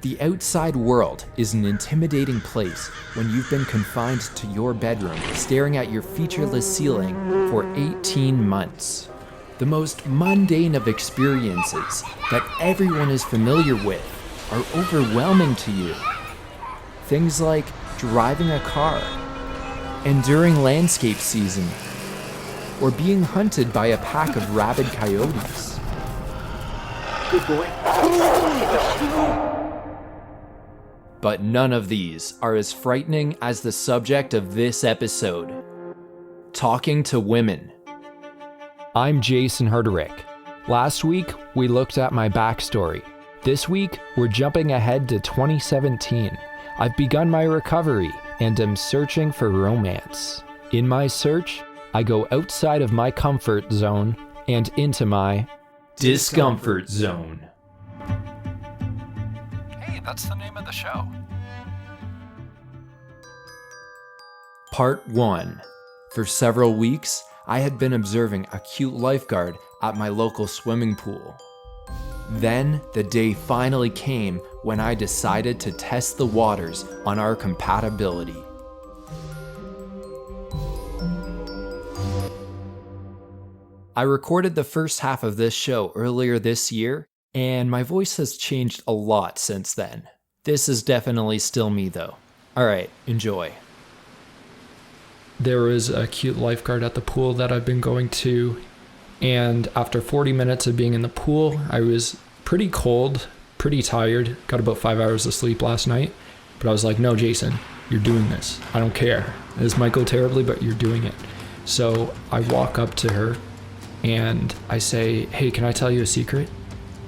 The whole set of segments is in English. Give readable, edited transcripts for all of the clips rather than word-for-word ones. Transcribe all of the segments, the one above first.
The outside world is an intimidating place when you've been confined to your bedroom, staring at your featureless ceiling for 18 months. The most mundane of experiences that everyone is familiar with are overwhelming to you. Things like driving a car, enduring landscape season, or being hunted by a pack of rabid coyotes. Good boy. But none of these are as frightening as the subject of this episode: talking to women. I'm Jason Herderick. Last week, we looked at my backstory. This week, we're jumping ahead to 2017. I've begun my recovery and am searching for romance. In my search, I go outside of my comfort zone and into my discomfort zone. Hey, that's the name of the show. Part 1. For several weeks, I had been observing a cute lifeguard at my local swimming pool. Then, the day finally came when I decided to test the waters on our compatibility. I recorded the first half of this show earlier this year, and my voice has changed a lot since then. This is definitely still me though. Alright, enjoy. There was a cute lifeguard at the pool that I've been going to, and after 40 minutes of being in the pool, I was pretty cold, pretty tired, got about 5 hours of sleep last night, but I was like, no, Jason, you're doing this. I don't care. This might go terribly, but you're doing it. So I walk up to her and I say, hey, can I tell you a secret?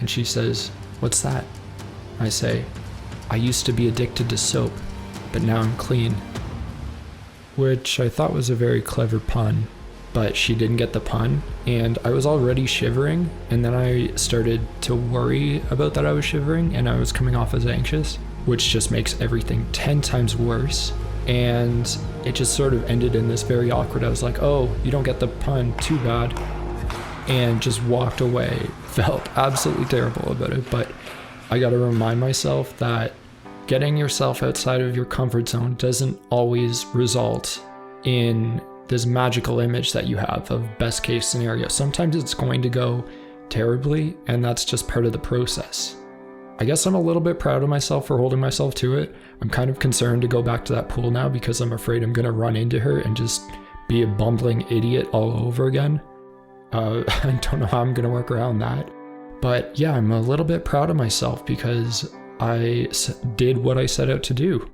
And she says, what's that? I say, I used to be addicted to soap, but now I'm clean. Which I thought was a very clever pun, but she didn't get the pun, and I was already shivering, and then I started to worry about that I was shivering, and I was coming off as anxious, which just makes everything 10 times worse. And it just sort of ended in this very awkward, I was like, oh, you don't get the pun, too bad. And just walked away. Felt absolutely terrible about it, but I gotta remind myself that getting yourself outside of your comfort zone doesn't always result in this magical image that you have of best case scenario. Sometimes it's going to go terribly, and that's just part of the process. I guess I'm a little bit proud of myself for holding myself to it. I'm kind of concerned to go back to that pool now because I'm afraid I'm gonna run into her and just be a bumbling idiot all over again. I don't know how I'm gonna work around that. But yeah, I'm a little bit proud of myself because I did what I set out to do.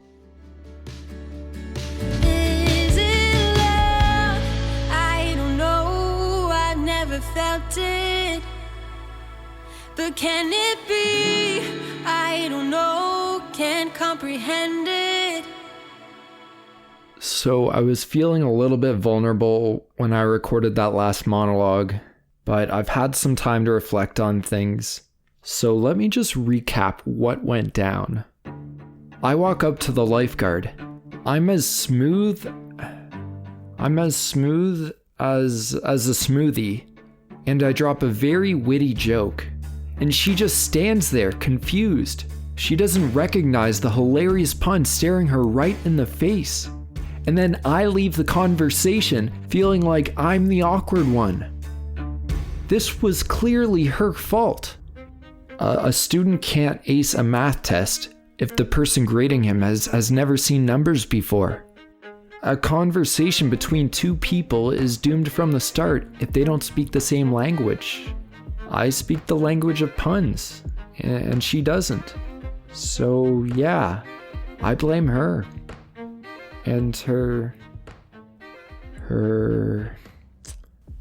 Is it love? I don't know, I never felt it. But can it be? I don't know, can't comprehend it. So I was feeling a little bit vulnerable when I recorded that last monologue, but I've had some time to reflect on things. So let me just recap what went down. I walk up to the lifeguard. I'm as smooth as a smoothie, and I drop a very witty joke. And she just stands there, confused. She doesn't recognize the hilarious pun staring her right in the face. And then I leave the conversation feeling like I'm the awkward one. This was clearly her fault. A student can't ace a math test if the person grading him has never seen numbers before. A conversation between two people is doomed from the start if they don't speak the same language. I speak the language of puns, and she doesn't. So yeah, I blame her. And her,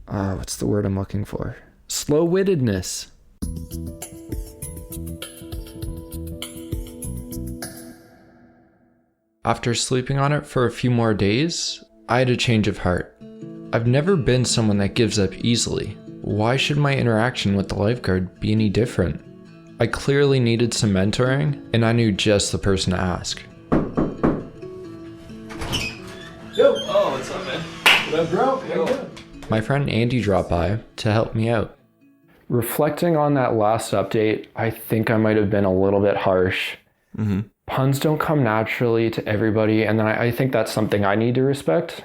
what's the word I'm looking for? Slow-wittedness. After sleeping on it for a few more days, I had a change of heart. I've never been someone that gives up easily. Why should my interaction with the lifeguard be any different? I clearly needed some mentoring, and I knew just the person to ask. Yo! Oh, what's up, man? What up, bro? How you doing? My friend Andy dropped by to help me out. Reflecting on that last update, I think I might have been a little bit harsh. Puns don't come naturally to everybody, and then I think that's something I need to respect.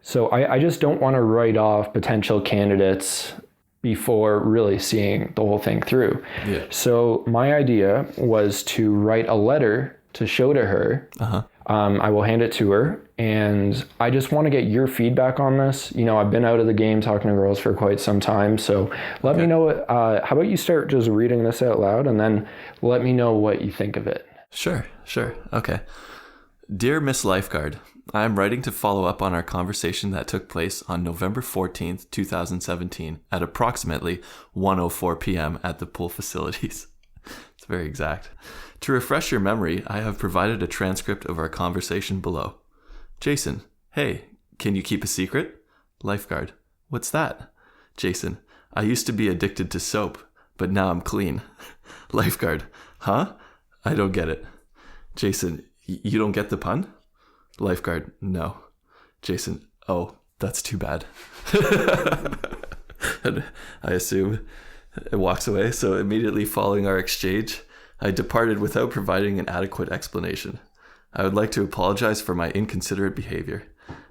So I just don't want to write off potential candidates before really seeing the whole thing through. Yeah. So my idea was to write a letter to show to her. I will hand it to her, and I just want to get your feedback on this. You know, I've been out of the game talking to girls for quite some time, so let me know. How about you start just reading this out loud, and then let me know what you think of it. Sure. Okay. Dear Miss Lifeguard, I am writing to follow up on our conversation that took place on November 14th, 2017 at approximately 1:04 p.m. at the pool facilities. It's very exact. To refresh your memory, I have provided a transcript of our conversation below. Jason, hey, can you keep a secret? Lifeguard, what's that? Jason, I used to be addicted to soap, but now I'm clean. Lifeguard, huh? I don't get it. Jason, you don't get the pun? Lifeguard, no. Jason, oh, that's too bad. And I assume it walks away. So immediately following our exchange, I departed without providing an adequate explanation. I would like to apologize for my inconsiderate behavior.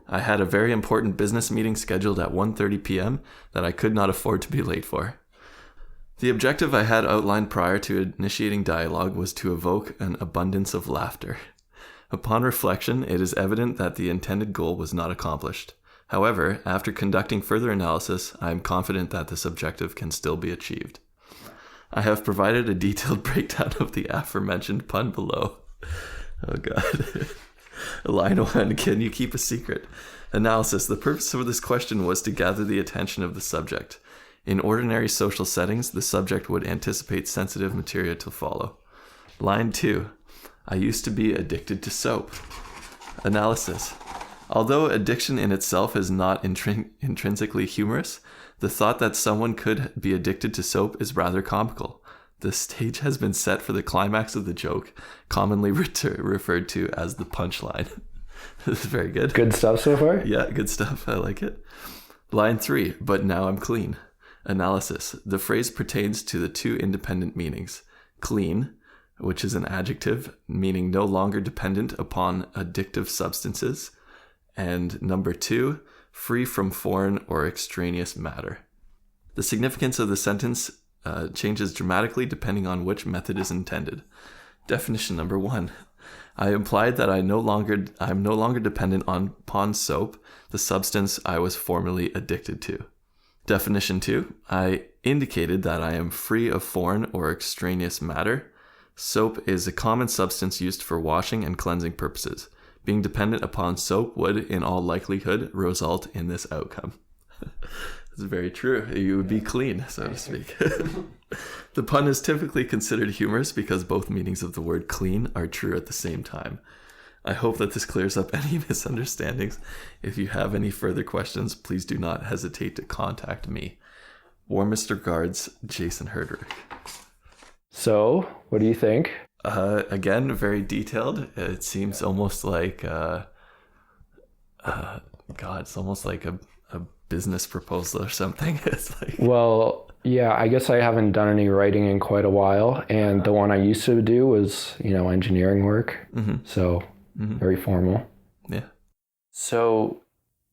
I had a very important business meeting scheduled at 1:30 p.m. that I could not afford to be late for. The objective I had outlined prior to initiating dialogue was to evoke an abundance of laughter. Upon reflection, it is evident that the intended goal was not accomplished. However, after conducting further analysis, I am confident that this objective can still be achieved. I have provided a detailed breakdown of the aforementioned pun below. Oh God. Line 1, can you keep a secret? Analysis. The purpose of this question was to gather the attention of the subject. In ordinary social settings, the subject would anticipate sensitive material to follow. Line 2. I used to be addicted to soap. Analysis. Although addiction in itself is not intrinsically humorous, the thought that someone could be addicted to soap is rather comical. The stage has been set for the climax of the joke, commonly referred to as the punchline. This is very good. Good stuff so far? Yeah, good stuff. I like it. Line 3, but now I'm clean. Analysis. The phrase pertains to the two independent meanings. Clean, which is an adjective meaning no longer dependent upon addictive substances. And number 2, free from foreign or extraneous matter. The significance of the sentence changes dramatically depending on which method is intended. Definition number 1. I implied that I'm no longer dependent upon soap, the substance I was formerly addicted to. Definition 2. I indicated that I am free of foreign or extraneous matter. Soap is a common substance used for washing and cleansing purposes. Being dependent upon soap would, in all likelihood, result in this outcome. That's very true. You would be clean, so to speak. The pun is typically considered humorous because both meanings of the word clean are true at the same time. I hope that this clears up any misunderstandings. If you have any further questions, please do not hesitate to contact me. Warmest regards, Jason Herderick. So, what do you think? Again, very detailed. It seems almost like, it's almost like a business proposal or something. It's like, Well, yeah, I guess I haven't done any writing in quite a while, and the one I used to do was, engineering work. So, very formal. Yeah. So,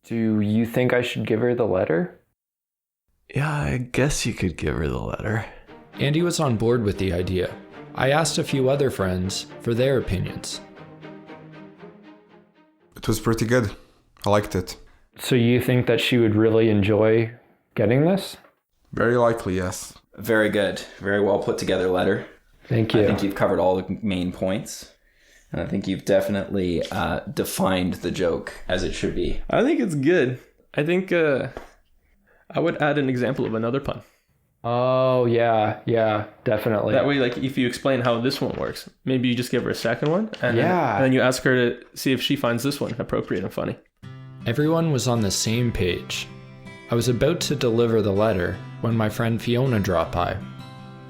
do you think I should give her the letter? Yeah, I guess you could give her the letter. Andy was on board with the idea. I asked a few other friends for their opinions. It was pretty good. I liked it. So you think that she would really enjoy getting this? Very likely, yes. Very good. Very well put together letter. Thank you. I think you've covered all the main points. And I think you've definitely defined the joke as it should be. I think it's good. I think I would add an example of another pun. Oh, yeah, definitely. That way, if you explain how this one works, maybe you just give her a second one, and then you ask her to see if she finds this one appropriate and funny. Everyone was on the same page. I was about to deliver the letter when my friend Fiona dropped by.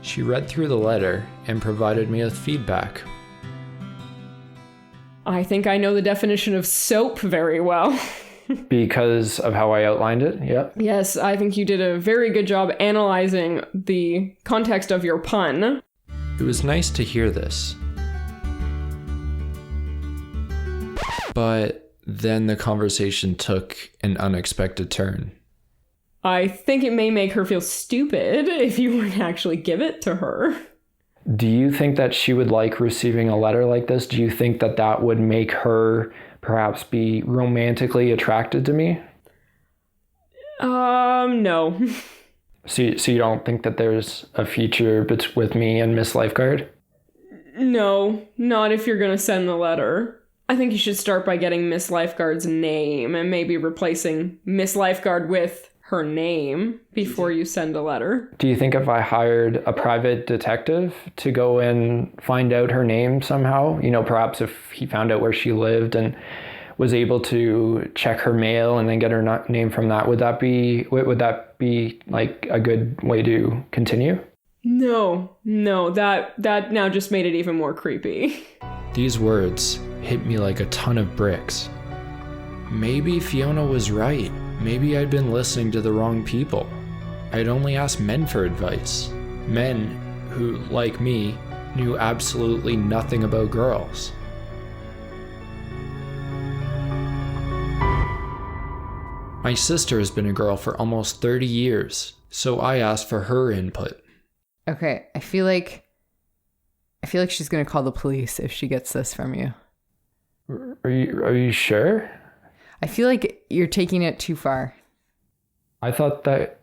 She read through the letter and provided me with feedback. I think I know the definition of soap very well. Because of how I outlined it, yep. Yes, I think you did a very good job analyzing the context of your pun. It was nice to hear this. But then the conversation took an unexpected turn. I think it may make her feel stupid if you were to actually give it to her. Do you think that she would like receiving a letter like this? Do you think that that would make her perhaps be romantically attracted to me? No. So you don't think that there's a future with me and Miss Lifeguard? No, not if you're gonna send the letter. I think you should start by getting Miss Lifeguard's name and maybe replacing Miss Lifeguard with her name before you send a letter. Do you think if I hired a private detective to go and find out her name somehow, perhaps if he found out where she lived and was able to check her mail and then get her name from that, would that be like a good way to continue? No, that now just made it even more creepy. These words hit me like a ton of bricks. Maybe Fiona was right. Maybe I'd been listening to the wrong people. I'd only asked men for advice. Men who, like me, knew absolutely nothing about girls. My sister has been a girl for almost 30 years, so I asked for her input. Okay, I feel like she's gonna call the police if she gets this from you. Are you sure? I feel like you're taking it too far. I thought that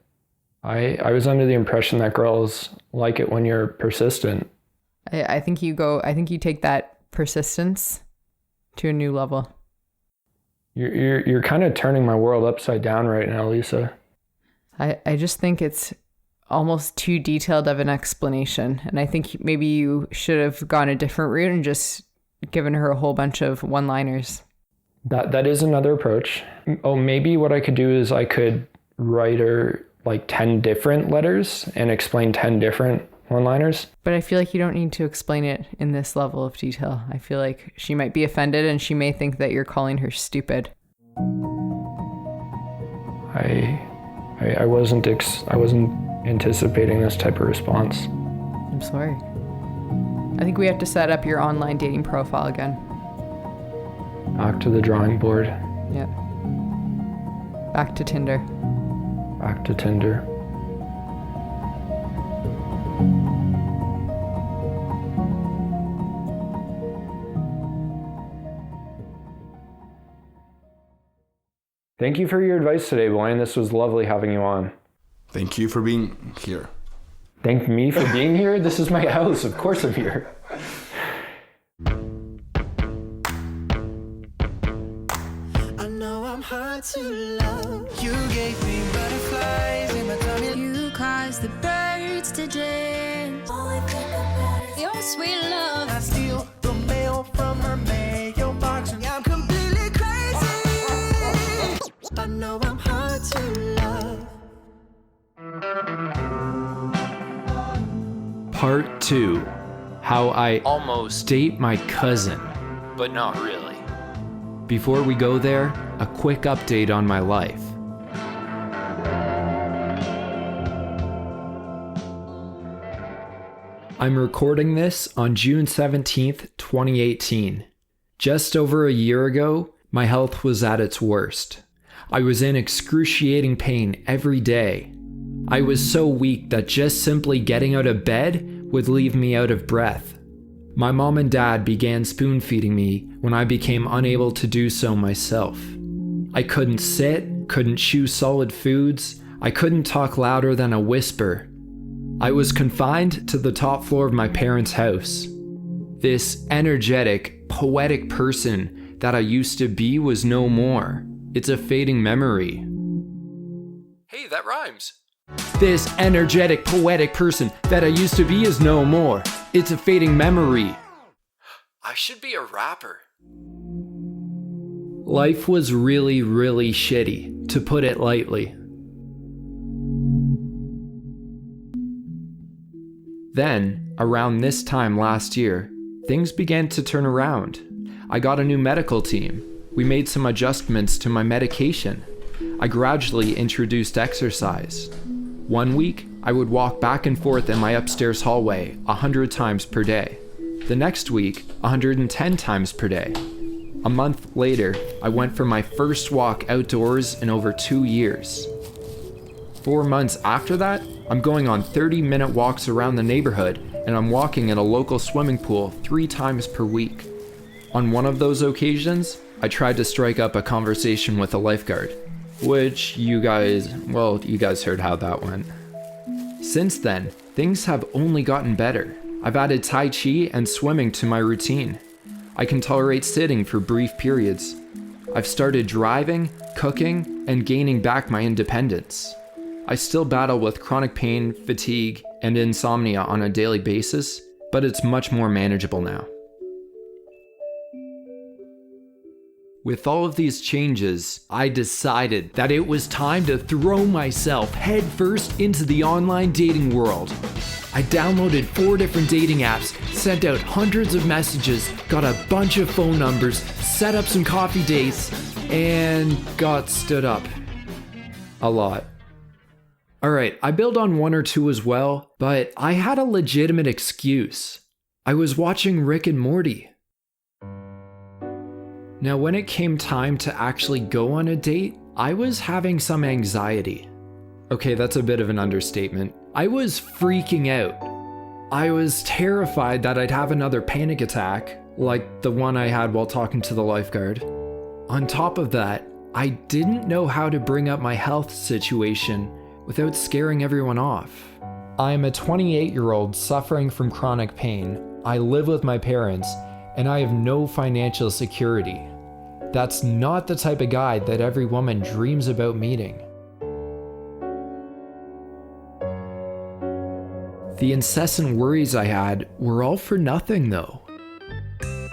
I was under the impression that girls like it when you're persistent. I think you take that persistence to a new level. You're kind of turning my world upside down right now, Lisa. I just think it's almost too detailed of an explanation, and I think maybe you should have gone a different route and just given her a whole bunch of one-liners. That is another approach. Oh, maybe what I could do is I could write her like 10 different letters and explain 10 different one-liners. But I feel like you don't need to explain it in this level of detail. I feel like she might be offended and she may think that you're calling her stupid. I wasn't anticipating this type of response. I'm sorry. I think we have to set up your online dating profile again. Back to the drawing board. Yeah. Back to Tinder. Back to Tinder. Thank you for your advice today, Blaine. This was lovely having you on. Thank you for being here. Thank me for being here? This is my house. Of course I'm here. I know I'm hard to love. You gave me butterflies in my tummy. You caused the birds to dance. All I think about is your sweet love. I steal the mail from her mailbox. I'm completely crazy. I know I'm hard to love. Part 2. How I almost date my cousin, but not really. Before we go there, a quick update on my life. I'm recording this on June 17th, 2018. Just over a year ago, my health was at its worst. I was in excruciating pain every day. I was so weak that just simply getting out of bed would leave me out of breath. My mom and dad began spoon feeding me when I became unable to do so myself. I couldn't sit, couldn't chew solid foods, I couldn't talk louder than a whisper. I was confined to the top floor of my parents' house. This energetic, poetic person that I used to be was no more. It's a fading memory. Hey, that rhymes. This energetic, poetic person that I used to be is no more. It's a fading memory. I should be a rapper. Life was really, really shitty, to put it lightly. Then, around this time last year, things began to turn around. I got a new medical team. We made some adjustments to my medication. I gradually introduced exercise. One week, I would walk back and forth in my upstairs hallway 100 times per day. The next week, 110 times per day. A month later, I went for my first walk outdoors in over 2 years. 4 months after that, I'm going on 30-minute walks around the neighborhood, and I'm walking at a local swimming pool 3 times per week. On one of those occasions, I tried to strike up a conversation with a lifeguard, which you guys heard how that went. Since then, things have only gotten better. I've added Tai Chi and swimming to my routine. I can tolerate sitting for brief periods. I've started driving, cooking, and gaining back my independence. I still battle with chronic pain, fatigue, and insomnia on a daily basis, but it's much more manageable now. With all of these changes, I decided that it was time to throw myself headfirst into the online dating world. I downloaded 4 different dating apps, sent out hundreds of messages, got a bunch of phone numbers, set up some coffee dates, and got stood up. A lot. Alright, I bailed on 1 or 2 as well, but I had a legitimate excuse. I was watching Rick and Morty. Now, when it came time to actually go on a date, I was having some anxiety. Okay, that's a bit of an understatement. I was freaking out. I was terrified that I'd have another panic attack, like the one I had while talking to the lifeguard. On top of that, I didn't know how to bring up my health situation without scaring everyone off. I am a 28-year-old suffering from chronic pain. I live with my parents, and I have no financial security. That's not the type of guy that every woman dreams about meeting. The incessant worries I had were all for nothing though.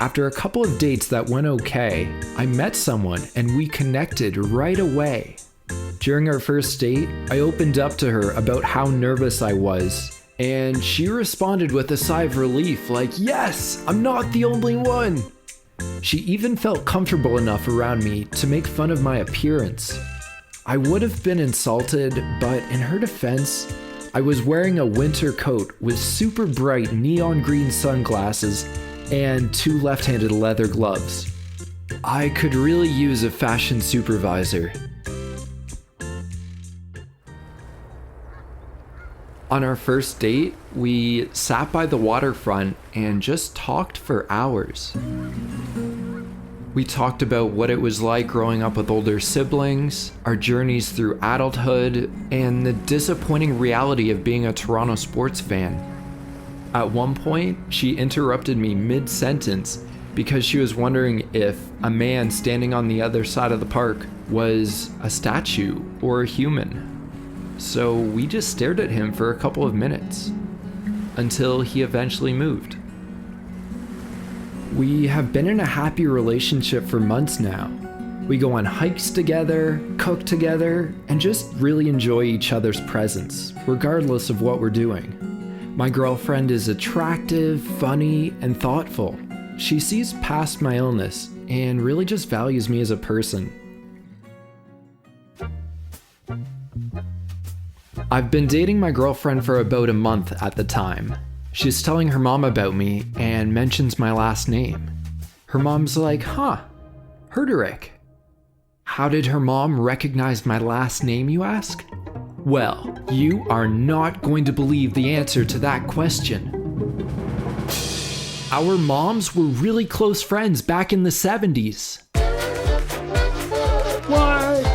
After a couple of dates that went okay, I met someone and we connected right away. During our first date, I opened up to her about how nervous I was, and she responded with a sigh of relief like, "Yes, I'm not the only one." She even felt comfortable enough around me to make fun of my appearance. I would have been insulted, but in her defense, I was wearing a winter coat with super bright neon green sunglasses and 2 left-handed leather gloves. I could really use a fashion supervisor. On our first date, we sat by the waterfront and just talked for hours. We talked about what it was like growing up with older siblings, our journeys through adulthood, and the disappointing reality of being a Toronto sports fan. At one point, she interrupted me mid-sentence because she was wondering if a man standing on the other side of the park was a statue or a human. So we just stared at him for a couple of minutes, until he eventually moved. We have been in a happy relationship for months now. We go on hikes together, cook together, and just really enjoy each other's presence, regardless of what we're doing. My girlfriend is attractive, funny, and thoughtful. She sees past my illness and really just values me as a person. I've been dating my girlfriend for about a month at the time. She's telling her mom about me and mentions my last name. Her mom's like, "Huh, Herderick." How did her mom recognize my last name, you ask? Well, you are not going to believe the answer to that question. Our moms were really close friends back in the 70s. What?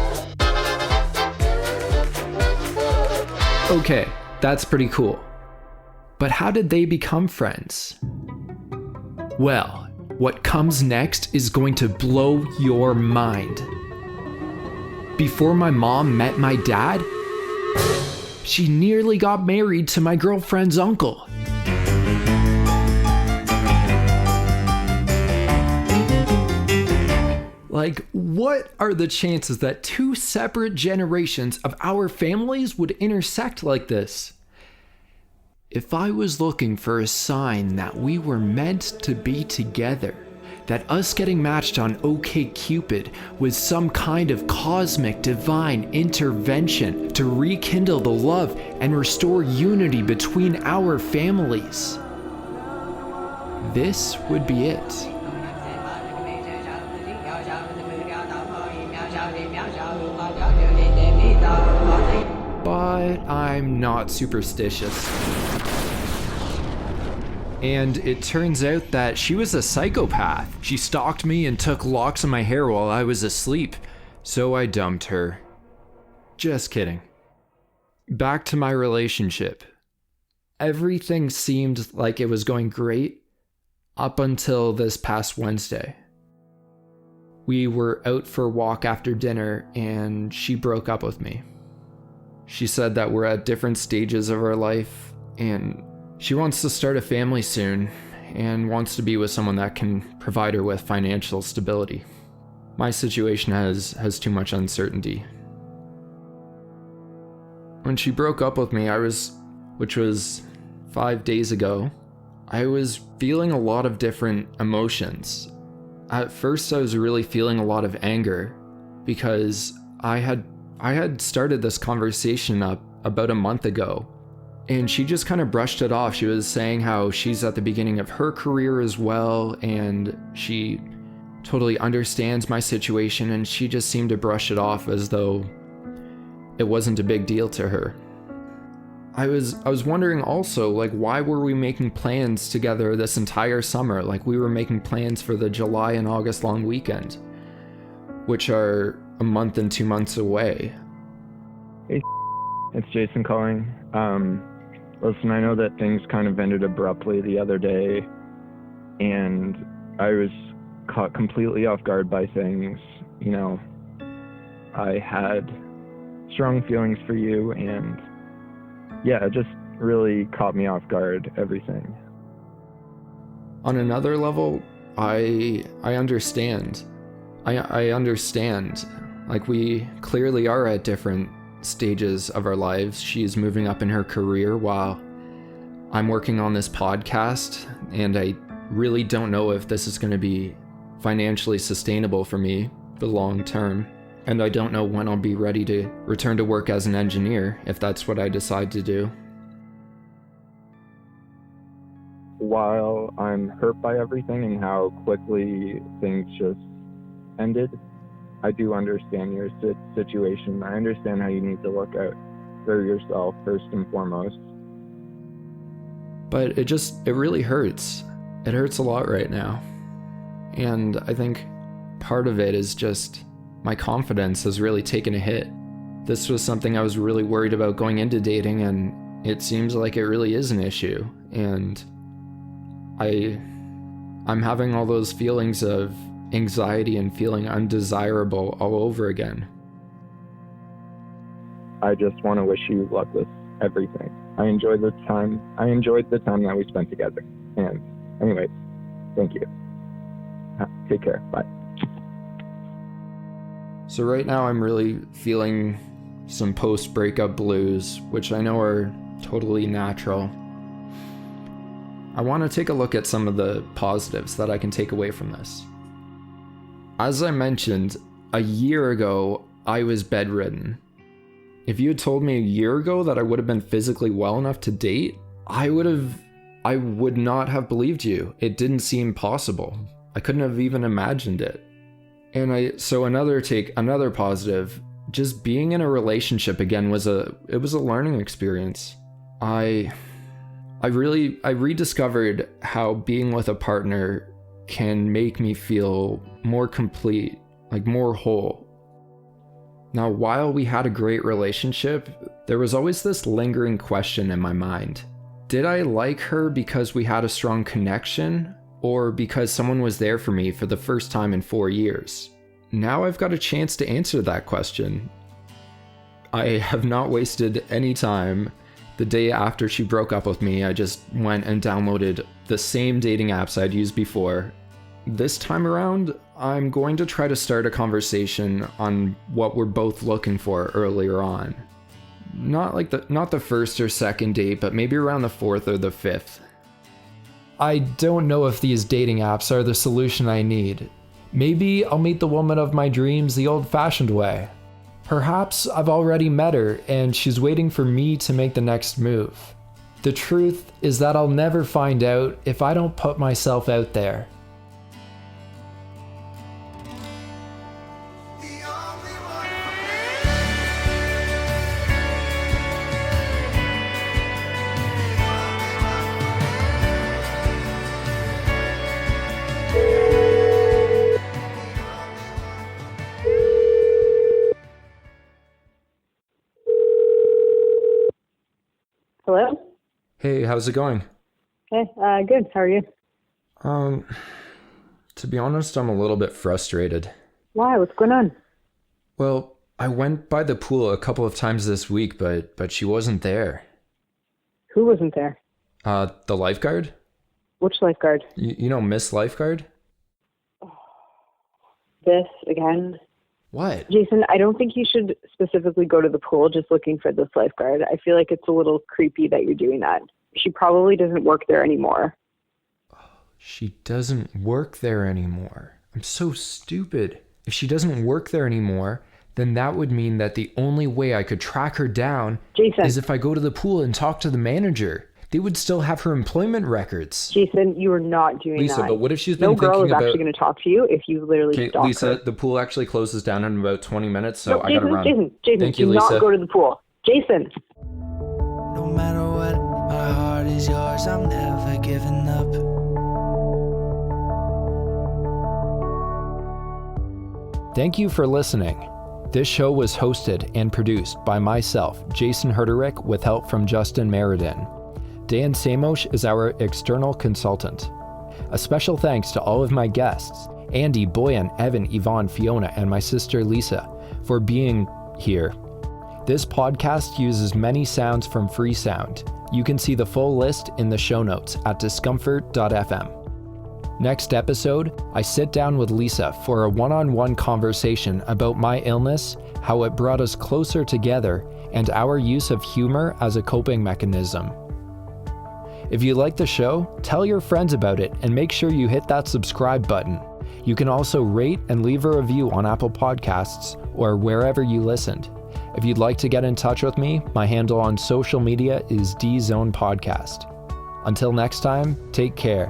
Okay, that's pretty cool. But how did they become friends? Well, what comes next is going to blow your mind. Before my mom met my dad, she nearly got married to my girlfriend's uncle. Like, what are the chances that 2 separate generations of our families would intersect like this? If I was looking for a sign that we were meant to be together, that us getting matched on OkCupid was some kind of cosmic divine intervention to rekindle the love and restore unity between our families. This would be it. But I'm not superstitious. And it turns out that she was a psychopath. She stalked me and took locks of my hair while I was asleep, so I dumped her. Just kidding. Back to my relationship. Everything seemed like it was going great up until this past Wednesday. We were out for a walk after dinner and she broke up with me. She said that we're at different stages of our life and she wants to start a family soon and wants to be with someone that can provide her with financial stability. My situation has too much uncertainty. When she broke up with me, which was 5 days ago, I was feeling a lot of different emotions. At first, I was really feeling a lot of anger because I had started this conversation up about a month ago. And she just kind of brushed it off. She was saying how she's at the beginning of her career as well, and she totally understands my situation, and she just seemed to brush it off as though it wasn't a big deal to her. I was wondering also, like, why were we making plans together this entire summer? Like, we were making plans for the July and August long weekend, which are a month and 2 months away. Hey, it's Jason calling. Listen, I know that things kind of ended abruptly the other day, and I was caught completely off guard by things. You know, I had strong feelings for you, and yeah, it just really caught me off guard, everything. On another level, I understand. I understand. Like, we clearly are at different stages of our lives. She's moving up in her career while I'm working on this podcast, and I really don't know if this is going to be financially sustainable for me for the long term, and I don't know when I'll be ready to return to work as an engineer if that's what I decide to do. While I'm hurt by everything and how quickly things just ended, I do understand your situation. I understand how you need to look out for yourself first and foremost. But it really hurts. It hurts a lot right now. And I think part of it is just my confidence has really taken a hit. This was something I was really worried about going into dating, and it seems like it really is an issue. And I'm having all those feelings of anxiety and feeling undesirable all over again. I just want to wish you luck with everything. I enjoyed the time that we spent together. And anyways, thank you. Take care. Bye. So right now I'm really feeling some post-breakup blues, which I know are totally natural. I want to take a look at some of the positives that I can take away from this. As I mentioned, a year ago, I was bedridden. If you had told me a year ago that I would have been physically well enough to date, I would not have believed you. It didn't seem possible. I couldn't have even imagined it. And so another positive, just being in a relationship again was a learning experience. I rediscovered how being with a partner can make me feel more complete, like more whole. Now, while we had a great relationship, there was always this lingering question in my mind. Did I like her because we had a strong connection, or because someone was there for me for the first time in 4 years? Now I've got a chance to answer that question. I have not wasted any time. The day after she broke up with me, I just went and downloaded the same dating apps I'd used before. This time around, I'm going to try to start a conversation on what we're both looking for earlier on. Not the first or second date, but maybe around the fourth or the fifth. I don't know if these dating apps are the solution I need. Maybe I'll meet the woman of my dreams the old-fashioned way. Perhaps I've already met her and she's waiting for me to make the next move. The truth is that I'll never find out if I don't put myself out there. Hello? Hey, how's it going? Hey, good. How are you? To be honest, I'm a little bit frustrated. Why? What's going on? Well, I went by the pool a couple of times this week, but she wasn't there. Who wasn't there? The lifeguard? Which lifeguard? You know Miss Lifeguard? This again? What? Jason, I don't think you should specifically go to the pool just looking for this lifeguard. I feel like it's a little creepy that you're doing that. She probably doesn't work there anymore. She doesn't work there anymore. I'm so stupid. If she doesn't work there anymore, then that would mean that the only way I could track her down is if I go to the pool and talk to the manager. They would still have her employment records. Jason, you are not doing Lisa, that. but what if she's been no girl thinking is about... actually going to talk to you if you literally stalk Lisa, her. the pool actually closes down in about 20 minutes, so I Jason, gotta run. Jason, Thank you, do Lisa. not go to the pool. Jason! No matter what, my heart is yours, I'm never giving up. Thank you for listening. This show was hosted and produced by myself, Jason Herderick, with help from Justin Meriden. Dan Samosh is our external consultant. A special thanks to all of my guests, Andy, Boyan, Evan, Yvonne, Fiona, and my sister Lisa, for being here. This podcast uses many sounds from Freesound. You can see the full list in the show notes at discomfort.fm. Next episode, I sit down with Lisa for a one-on-one conversation about my illness, how it brought us closer together, and our use of humor as a coping mechanism. If you like the show, tell your friends about it and make sure you hit that subscribe button. You can also rate and leave a review on Apple Podcasts or wherever you listened. If you'd like to get in touch with me, my handle on social media is DZonePodcast. Until next time, take care.